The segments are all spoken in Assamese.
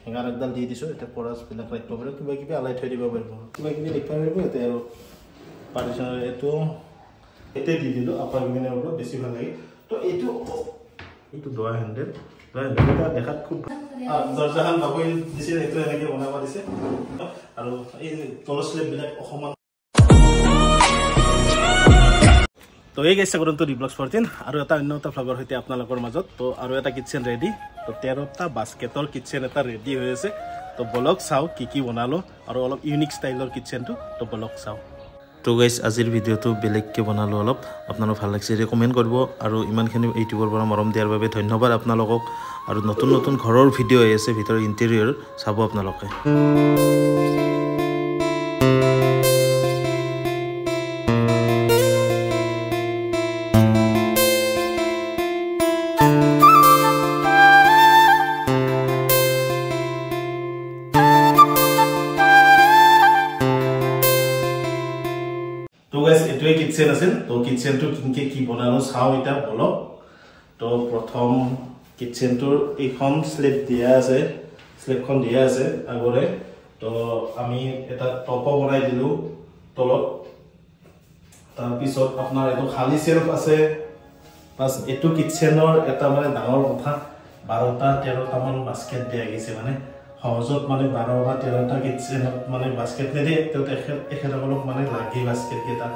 হেঙাৰ একডাল দি দিছোঁ এতিয়া পৰাছবিলাক ৰাখিব পাৰিব কিবা কিবি আলাই থৈ দিব পাৰিব কিবা কিবি লিখিব পাৰিব এতিয়া আৰু পাৰ্টিশ্যন এইটো এতিয়া দি দিলোঁ আপাৰ কেবিনৰ ওপৰত বেছি ভাল লাগে তো এইটো ডোৱা হেণ্ডেল এটা দেখাত খুব দৰ্জাখন বাবুই দিছে এইটো এনেকৈ বনাব দিছে আৰু এই তলৰ শ্লেববিলাক অকণমান তো এই গৈছে কৰোঁ ৰিব্লগছ 14 আৰু এটা অন্য এটা ফ্লগৰ সৈতে আপোনালোকৰ মাজত তো আৰু এটা কিটচেন ৰেডি তো 13টা বাস্কেটৰ কিটচেন এটা ৰেডি হৈ আছে তো বলক চাওঁ কি বনালোঁ আৰু অলপ ইউনিক ষ্টাইলৰ কিটচেনটো তো বলক চাওঁ তো গাইজ আজিৰ ভিডিঅ'টো বেলেগকৈ বনালোঁ অলপ আপোনালোক ভাল লাগিছে ৰেকমেণ্ড কৰিব আৰু ইমানখিনি ইউটিউবৰ পৰা মৰম দিয়াৰ বাবে ধন্যবাদ আপোনালোকক আৰু নতুন নতুন ঘৰৰ ভিডিঅ' আহি আছে ভিতৰৰ ইণ্টেৰিয়ৰ চাব আপোনালোকে তো গাইজ এটোৱে কিটচেন আছিল তো কিটচেনটো কিনকে কি বনালো চাওঁ এটা বলক তো প্ৰথম কিটচেনটোৰ এইখন স্লেব দিয়া আছে স্লেবখন দিয়া আছে আগৰে তো আমি এটা টপো বনাই দিলোঁ তলত তাৰপিছত আপোনাৰ এইটো খালী চেল্ফ আছে প্লাছ এইটো কিটচেনৰ এটা মানে ডাঙৰ কথা 12টা 13টামান বাস্কেট দিয়া গৈছে মানে সহজত মানে 12 বা 13টা কিটচেনত মানে বাস্কেট নিদিয়ে তেখেতসকলক মানে লাগি বাস্কেট কেইটা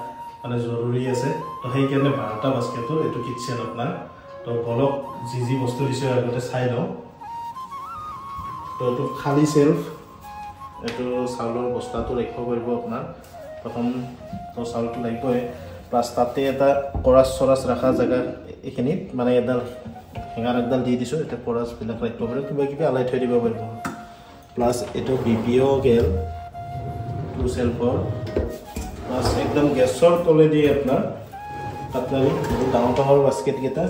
মানে জৰুৰী আছে তো সেইকাৰণে 12টা বাস্কেটৰ এইটো কিটচেন আপোনাৰ তো বলক যি বস্তু দিছে আগতে চাই লওঁ তো এইটো খালী চেল্ফ এইটো চাউলৰ বস্তাটো ৰাখিব পাৰিব আপোনাৰ প্ৰথম তো চাউলটো লাগিবই প্লাছ তাতে এটা কৰাছ ৰখা জেগা এইখিনিত মানে এডাল হেঙাৰ একডাল দি দিছোঁ এতিয়া কৰাছবিলাক ৰাখিব পাৰিব কিবা কিবি আলাই থৈ দিব পাৰিব প্লাছ এইটো BPO গেল টু চেল্ফৰ প্লাছ একদম গেছৰ তলেদি আপোনাৰ কাটলাৰী ডাঙৰ ডাঙৰ বাস্কেটকেইটা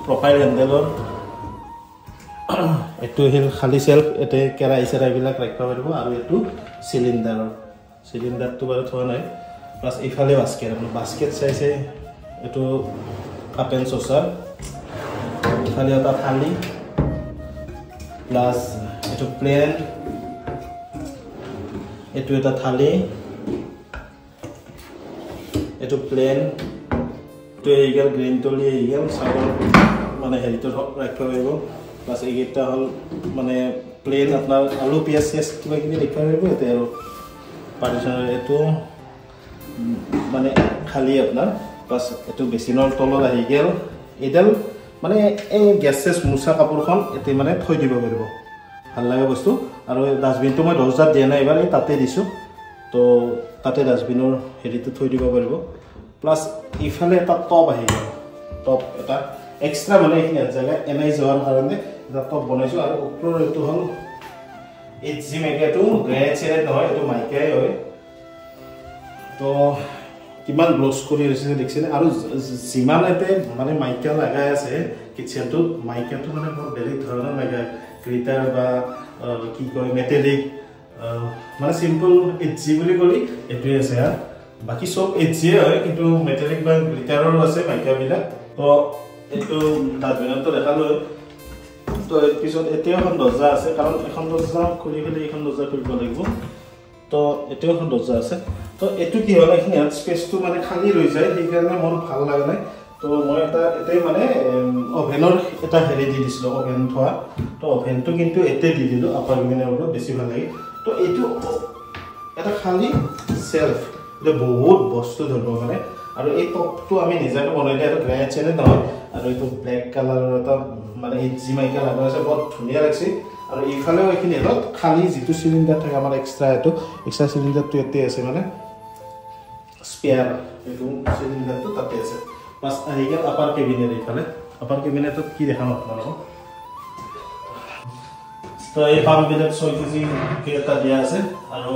প্ৰফাইল হেণ্ডেলৰ এইটো হিল খালী চেল্ফ এতে কেৰাহী চেৰাহীবিলাক ৰাখিব পাৰিব আৰু এইটো চিলিণ্ডাৰটো বাৰু থোৱা নাই প্লাছ এইফালে বাস্কেট আপুনি বাস্কেট চাইছে এইটো কাপ এণ্ড চচাৰ ইফালে এটা থালি প্লাছ এইটো প্লেন এইটো এটা থালি এইটো প্লেন তো এইগাল গ্ৰীণ তলি এইগাল চাউল মানে হেৰিটো ৰাখিব পাৰিব প্লাছ এইকেইটা হ'ল মানে প্লেন আপোনাৰ আলু পিঁয়াজ চিয়াজ কিবা কিবি ৰাখিব পাৰিব এতিয়া আৰু পাৰ্টিশ্যন এইটো মানে খালী আপোনাৰ প্লাছ এইটো বেচিনৰ তলত আহি গ'ল এইডাল মানে এই গেছ চেছ মোচা কাপোৰখন এতিয়া মানে থৈ দিব পাৰিব ভাল লাগে বস্তু আৰু ডাষ্টবিনটো মই দৰ্জাত দিয়া নাই এবাৰ এই তাতে দিছোঁ তো তাতে ডাষ্টবিনৰ হেৰিটো থৈ দিব পাৰিব প্লাছ ইফালে এটা টপ আহি গ'ল টপ এটা এক্সট্ৰা মানে এইখিনি জেগা এনেই যোৱাৰ কাৰণে এটা টপ বনাইছোঁ আৰু ওপৰৰ এইটো হ'ল HG মাইকাটো গ্ৰেচেৰেট নহয় এইটো মাইকাই হয় তো কিমান ব্লছ কৰি আহিছে দেখিছেনে আৰু যিমান এতে মানে মাইকা লগাই আছে কিটচেনটোত মাইকাটো মানে বৰ বেলেগ ধৰণৰ মাইকা গ্লিটাৰ বা কি কয় মেটেলিক মানে চিম্পল HG বুলি ক'লি এইটোৱে আছে আৰু বাকী চব HG হয় কিন্তু মেটেলিক বা গ্লিটাৰৰো আছে মাইকাবিলাক তো এইটো ডাষ্টবিনতো দেখালোঁ তো পিছত এতিয়াও এখন দৰ্জা আছে কাৰণ এখন দৰ্জা খুলি পেলাই এইখন দৰ্জা খুলিব লাগিব তো এতিয়াও এখন দৰ্জা আছে তো এইটো কি হ'ল এইখিনি স্পেচটো মানে খালী ৰৈ যায় সেইকাৰণে মোৰ ভাল লগা নাই তো মই এটাই মানে অভেনৰ এটা হেৰি দি দিছিলোঁ অভেন থোৱা তো অভেনটো কিন্তু এতে দি দিলোঁ আপাৰ কেবিনৰ ওপৰত বেছি ভাল লাগে তো এইটো এটা খালী চেল্ফ এটা বহুত বস্তু ধৰিব পাৰে আৰু এই টপটো আমি নিজাকৈ বনাই দিয়া এইটো গ্ৰেচেৰেট নহয় আৰু এইটো ব্লেক কালাৰৰ এটা মানে HG মাইকা লগা আছে বৰ ধুনীয়া লাগিছে আৰু এইফালেও এইখিনি হ'ল খালী যিটো চিলিণ্ডাৰ থাকে আমাৰ এক্সট্ৰা চিলিণ্ডাৰটো ইয়াতে আছে মানে স্পেয়াৰ এইটো চিলিণ্ডাৰটো তাতে আছে প্লাছ আহি গ'ল আপাৰ কেবিনেট এইফালে আপাৰ কেবিনেটত কি দেখাম আপোনালোকক তো এই পাম্পবিলাক 6 কেজি এটা দিয়া আছে আৰু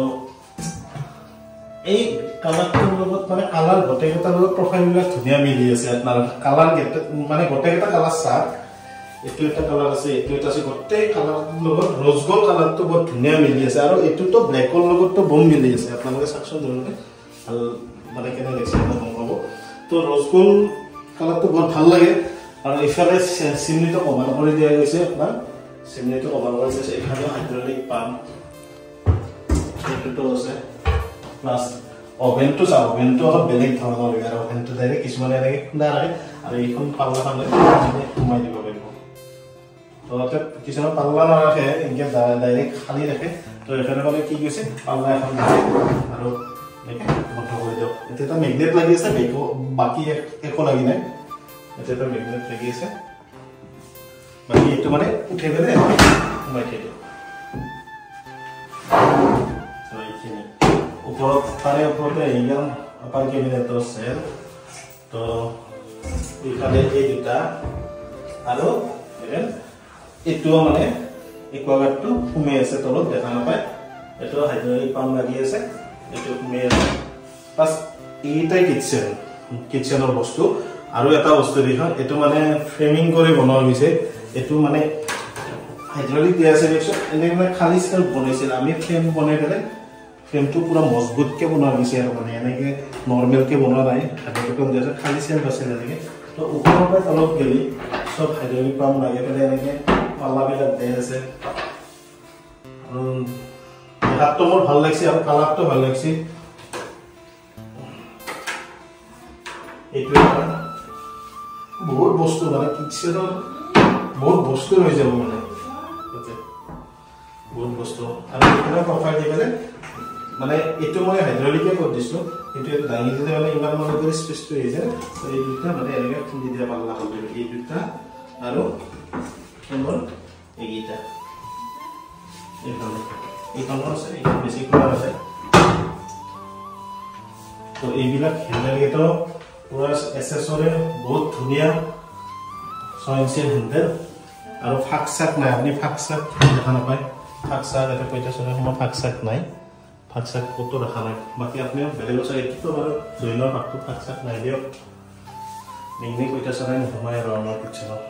এই কালাৰটোৰ লগত মানে কালাৰ গোটেইকেইটাৰ লগত প্ৰফাইলবিলাক ধুনীয়া মিলি আছে আপোনাৰ কালাৰ মানে গোটেইকেইটা কালাৰ চাওক এইটো এটা কালাৰ আছে এইটো এটা আছে গোটেই কালাৰৰ লগত ৰ'জ গ'ল্ড কালাৰটো বৰ ধুনীয়া মিলি আছে আৰু এইটোতো ব্লেকৰ লগততো বম মিলি আছে আপোনালোকে চাওকচোন ধৰণে ভাল মানে কেনে লাগিছে গম পাব তো ৰ'জ গ'ল্ড কালাৰটো বৰ ভাল লাগে আৰু ইফালে চিমনিটো কভাৰ কৰি দিয়া গৈছে আপোনাৰ চিমনিটো কভাৰ কৰিছে এখানেও হাইড্ৰলিক পাম্প এইটো আছে প্লাস ওভেনটো চাও ওভেনটো অলপ বেলেগ ধৰণৰ লাগে আৰু ওভেনটো ডাইৰেক্ট কিছুমানে এনেকৈ খোলা ৰাখে আৰু এইখন পাল্লা খালে সোমাই দিব পাৰিব তো তাতে কিছুমান পাল্লা নাৰাখে এনেকৈ ডাইৰেক্ট খালি ৰাখে তো এখানে ক'লে কি কৈছে পাল্লা এখন আৰু বন্ধ কৰি দিয়ক এতিয়া এটা মেগনেট লাগি আছে বাকি একো লাগি নাই এতিয়া এটা মেগনেট লাগি আছে বাকি এইটো মানে উঠে পেলাই সোমাই থৈ দিয়ক তো এইখিনি ওপৰত তাৰে ওপৰতে এইগাল আপাৰ কেবিনেটৰ চেল তো এইফালে এই দুটা আৰু এইটো মানে একুৱাগাৰ্ডটো সোমাই আছে তলত দেখা নাপায় এইটো হাইড্ৰলিক পাম্প লাগি আছে এইটো সোমাই আছে প্লাছ এইটাই কিটচেনৰ বস্তু আৰু এটা বস্তু দেখোন এইটো মানে ফ্ৰেমিং কৰি বনোৱা হৈছে এইটো মানে হাইড্ৰলিক দিয়া আছে এনেকৈ মানে খালী চেল বনাইছিল আমি ফ্ৰেম বনাই পেলাই ফ্ৰেমটো পুৰা মজবুতকৈ বনোৱা গৈছে আৰু মানে এনেকৈ নৰ্মেলকৈ বনোৱা নাই হাইড্ৰলিক দিয়া আছে খালী চেল বাছিল এনেকৈ তো ওপৰৰ পৰা তলত গেলি চব হাইড্ৰলিক পাম্প লাগি পেলাই এনেকৈ পাল্লাবিলাক দিয়া আছে আৰু দেখাতটো মোৰ ভাল লাগিছে আৰু কালাৰটো ভাল লাগিছে এইটো বহুত বস্তু মানে কিটচেনৰ বহুত বস্তু হৈ যাব মানে বহুত বস্তু আৰু এইটো প্ৰফাইল দি পেলাই মানে এইটো মই হাইড্ৰলিকে কৰি দিছোঁ কিন্তু এইটো দাঙি দিলে মানে ইমান মানে কৰি স্পেচটো হৈ যায় তো এই দুটা মানে এনেকৈ খুলি দিয়া পাল্লা হ'ল এই দুটা আৰু নম্বৰ এইকেইটা এইখনো আছে এইখন বেছি খোলা আছে তো এইবিলাক হেণ্ডেলকেইটা পুৰা এচেছৰে বহুত ধুনীয়া 6 ইঞ্চিৰ হেণ্ডেল আৰু ফাক চাক নাই আপুনি ফাক চাক দেখা নাপায় ফাক চাক এটা পঁইতাচনৰ সময় ফাক চাক নাই ফাক চাক ক'তো দেখা নাই বাকী আপুনি বেলেগৰ চাই এইটো বাৰু জইনৰ ফাকটো ফাক চাক নাই দিয়ক নিগনি পঁইতাচনে নোসোমাই আৰু আমাৰ কিটচেনত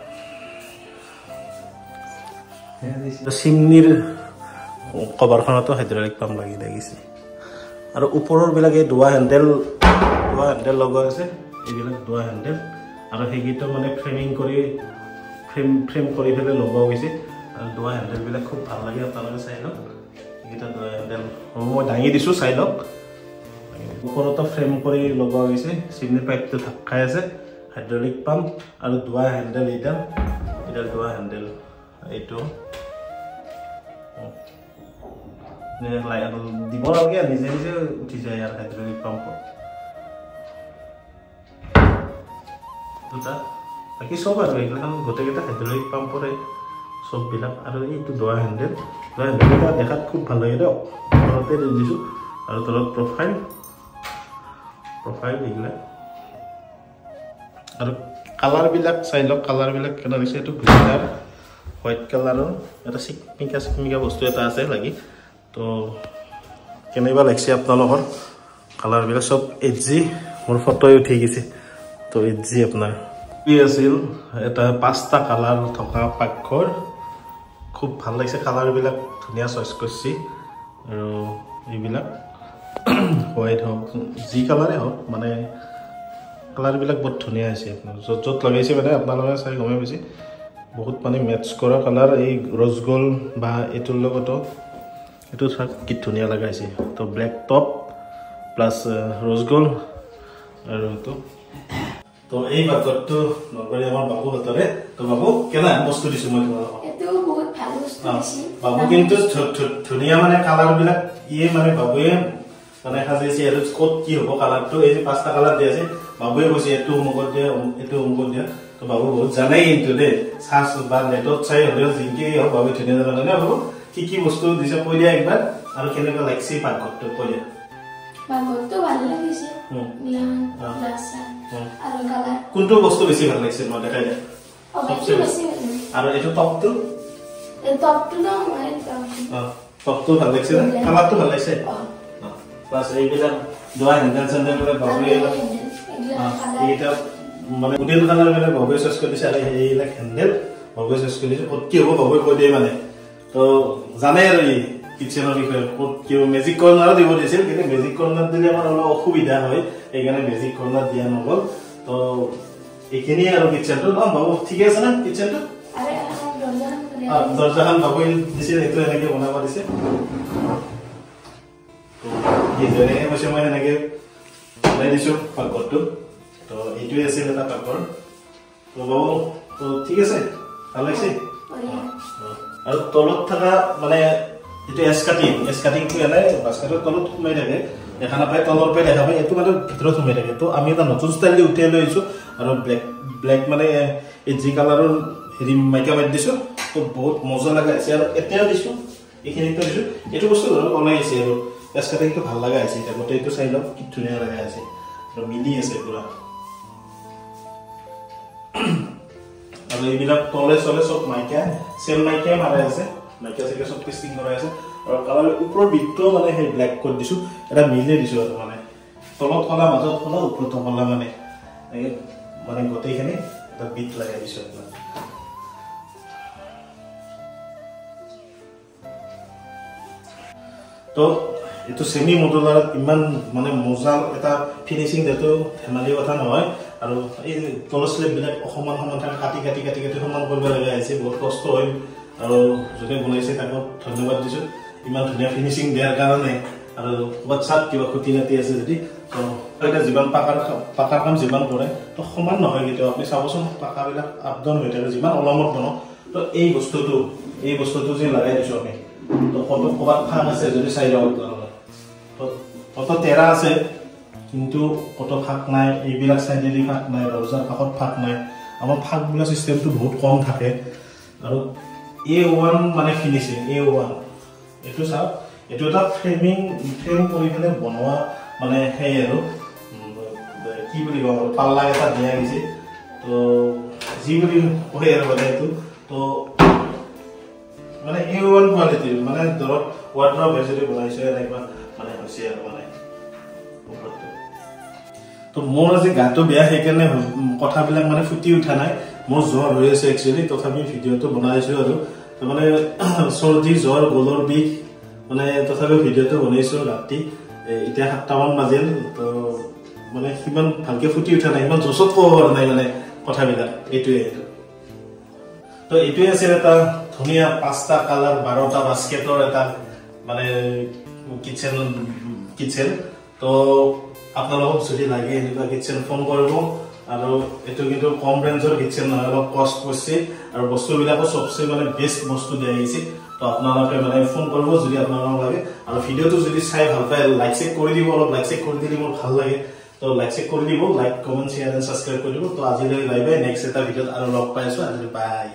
চিমনিৰ কভাৰখনতো হাইড্ৰলিক পাম্প লাগি লাগিছে আৰু ওপৰৰ বিলাক এই দুৱা হেণ্ডেল লগোৱা আছে এইবিলাক দুৱা হেণ্ডেল আৰু সেইকেইটা মানে ফ্ৰেমিং কৰি ফ্ৰেম কৰি পেলাই লগোৱা হৈছে আৰু দুৱা হেণ্ডেলবিলাক খুব ভাল লাগে আপোনালোকে চাই লওক এইকেইটা দুৱা হেণ্ডেল মই দাঙি দিছোঁ চাই লওক ওপৰতো ফ্ৰেম কৰি লগোৱা হৈছে চিমনি পাইপটো ঢাক খাই আছে হাইড্ৰলিক পাম্প আৰু দুৱা হেণ্ডেল এইডাল দুৱা হেণ্ডেল এইটো দিব নালাগে নিজে নিজে উঠি যায় আৰু হাইড্ৰলিক পাম্পত দুটা বাকী চব আৰু এইগিলাখন গোটেইকেইটা হাইড্ৰলিক পাম্পৰে চববিলাক আৰু এইটো দুৱা হেণ্ডেলকেইটা দেখাত খুব ভাল লাগে দিয়ক ঘৰতে দি দিছোঁ আৰু তলত প্ৰফাইল এইবিলাক আৰু কালাৰবিলাক চাই লওক কালাৰবিলাক কেনে লাগিছে এইটো গ্ৰীণ হোৱাইট কালাৰৰ এটা চিকমিকা বস্তু এটা আছে লাগি তো কেনেবা লাগিছে আপোনালোকৰ কালাৰবিলাক চব এইচজি মোৰ ফটোই উঠি গৈছে তো এইচজি আপোনাৰ কি আছিল এটা 5টা কালাৰ থকা পাকঘৰ খুব ভাল লাগিছে কালাৰবিলাক ধুনীয়া চইচ কৰিছে আৰু এইবিলাক হোৱাইট হওক যি কালাৰে হওক মানে কালাৰবিলাক বহুত ধুনীয়া হৈছে আপোনাৰ য'ত লগাইছে মানে আপোনালোকে চাই গমে পাইছে বহুত মানে মেটচ কৰা কালাৰ এই ৰ'জ গ'ল্ড বা এইটোৰ লগতো এইটো চাওক কি ধুনীয়া লগাইছে তো black top plus rose gold আৰু এইটো তো এই বাকটো নগৰী আমাৰ বাবু হাতৰে তো বাবু কেনে বস্তু দিছোঁ মই তোমালোকক এইটো বহুত ভাল বস্তু দিছি বাবু কিন্তু ধুনীয়া মানে কালাৰবিলাক মানে বাবুৱে মানে সাজাইছে আৰু ক'ত কি হ'ব কালাৰটো এই যে 5টা কালাৰ দিয়া আছে বাবুৱে কৈছে এইটো অমুকত দিয়া এইটো অমুকত দিয়া তো বাবু বহুত জানেই কিন্তু দেই চাৰ্চ বা নেটত চাই হ'লেও জিংকেই হওক বাবু ধুনীয়া জানে নে বাবু কি বস্তু দিছে কৈ দিয়া একবাৰ আৰু কেনেকুৱা লাগিছে পাকঘৰটো কৈ দিয়া পাকঘৰটো ভাল লাগিছে আৰু কালাৰ কোনটো বস্তু বেছি ভাল লাগিছে মই দেখাই দিয়া আৰু এইটো টপটো টপটো ভাল লাগিছে কালাৰটো ভাল লাগিছে প্লাছ এইবিলাক দুৱা হেণ্ডেল চেণ্ডেলবিলাক বাবুৱে এইকেইটা মানে উডেন কালাৰবিলাক বাবুৱে চইচ কৰি দিছে আৰু এইবিলাক হেণ্ডেল বাবুৱে চইচ কৰি দিছে ক'ত কি হ'ব বাবুৱে কৈ দিয়ে মানে তো জানে আৰু এই কিটচেনৰ বিষয়ে ক'ত কি মেজিক কৰ্ণাৰো দিব দিছিল কিন্তু মেজিক কৰ্ণাৰ দিলে আমাৰ অলপ অসুবিধা হয় সেইকাৰণে মেজিক কৰ্ণাৰ দিয়া নগ'ল তো এইখিনিয়ে আৰু কিটচেনটো ন বাবু ঠিকে আছে না কিটচেনটো দরজাখান বাবুই দিছে এইটো এনেকে বনাব দিছে তো এই জনে বসে মই এনেকে বনাই দিছো পাকঘৰটো তো এইটোৱে আছিল এটা পাকঘৰ তো বাবু তো ঠিক আছে ভাল লাগিছে আৰু তলত থকা মানে এটো এস কাটিং টো এনে বাস্কেটৰ তলত সোমাই থাকে দেখা নাপায় তলৰ পৰা দেখা পায় এটো মানে ভিতৰত সোমাই থাকে তো আমি এটা নতুন ষ্টাইল দি উঠাই লৈছো আৰু ব্লেক মানে এই জি কালাৰৰ হেৰি মাইকা মাৰি দিছো তো বহুত মজা লাগা আছে আৰু এতিয়াও দিছো এইখিনিতো দিছো এটো বস্তু ধৰক ওলাই আছে আৰু এস কাটিংটো ভাল লাগা আছে এটা গোটেই এইটো চাই লওক কি ধুনীয়া লাগা আছে আৰু মিলি আছে পুৰা আৰু এইবিলাক তলে চলে সব মাইকা সেম মাইকা মাৰা আছে মাইকা থেকে সব টেস্টিং কৰা আছে আৰু কালাৰ ওপৰৰ বিটটো মানে হে ব্ল্যাক কৰি দিছো এটা মিলে দিছো মানে তলত কলা মাজত কলা ওপৰত কলা মানে মানে গোটেইখিনি এটা বিট লগাই দিছো তো এটো সেমি মডুলার ইমান মানে মজা এটা ফিনিশিং দেটো ধেমালি কথা নহয় আৰু এই তলৰ স্লেব বিলাক অসমান সমান কাটি সমান কৰিব লগা আছে বহুত কষ্ট হয় আৰু যদি বনাইছে তাক ধন্যবাদ দিছো ইমান ধুনীয়া ফিনিশিং দিয়াৰ কাৰণে আৰু WhatsApp কিবা খুটি নাতি আছে যদি তো এটা জীবন পাকাৰ কাম জীবন কৰে তো সমান নহয় কিন্তু আপুনি চাবচোন পাকাবিলাক আপডাউন হৈ থাকে যিমান অলমত বনো তো এই বস্তুটো যে লগাই দিছো আমি তো কত কবাত ফাঁক আছে যদি চাই লওক তো কত তেৰা আছে কিন্তু কত ফাঁক নাই এইবিলাক সাইডেদি ফাঁক নাই দৰজাৰ কাষত ফাঁক নাই আমাৰ ফাঁকগুলা সিস্টেমটো বহুত কম থাকে আৰু A1 মানে ফিনিশিং A1 এটো সব এটো এটা ফ্ৰেম কৰি কেনে বনোৱা মানে হেই আৰু কি বুলি কওঁ পাল্লা এটা দিয়া গৈছে তো জি বুলি কয় আৰু মানে এটো তো মানে A1 কোয়ালিটি মানে ধৰক ওয়াৰ্ড্ৰপ ভেজিটেবল বনাইছে এনেকুৱা মানে হৈছে আৰু মানে তো মোৰ আজি গাটো বেয়া সেইকাৰণে কথাবিলাক মানে ফুটি উঠা নাই মোৰ জ্বৰ হৈ আছে একচুয়ালি তথাপি ভিডিওটো বনাইছো আৰু তো মানে সৰ্দি জ্বৰ গলৰ বিষ মানে তথাপি ভিডিওটো বনাইছো ৰাতি এতিয়া 7টা মান বাজিল তো মানে কিমান ভালকে ফুটি উঠা নাই ইমান জছত ক'ব পৰা নাই মানে কথাবিলাক এইটোৱে তো এইটোৱে আছে এটা ধুনীয়া 5টা কালাৰ 12টা বাস্কেটৰ এটা মানে কিচেন তো আপোনালোকক যদি লাগে এনেকুৱা কিচেন ফোন কৰিব আৰু এটো কিন্তু কম ৰেঞ্জৰ কিচেন নহয় অলপ কষ্ট পড়ছে আৰু বস্তুবিলাকো সবচে মানে বেস্ট বস্তু দিয়া গৈছে তো আপোনালোকে মানে ফোন কৰিব যদি আপোনালোকক লাগে আৰু ভিডিওটো যদি চাই ভাল পায় লাইক চেক কৰি দিব অলপ লাইক চেক কৰি দিলে মোৰ ভাল লাগে তো লাইক চেক কৰি দিব like comment share and subscribe কৰি দিব তো আজিলৈ বাই বাই নেক্সট এটা ভিডিওত আৰু লগ পাইছো আজিলৈ বাই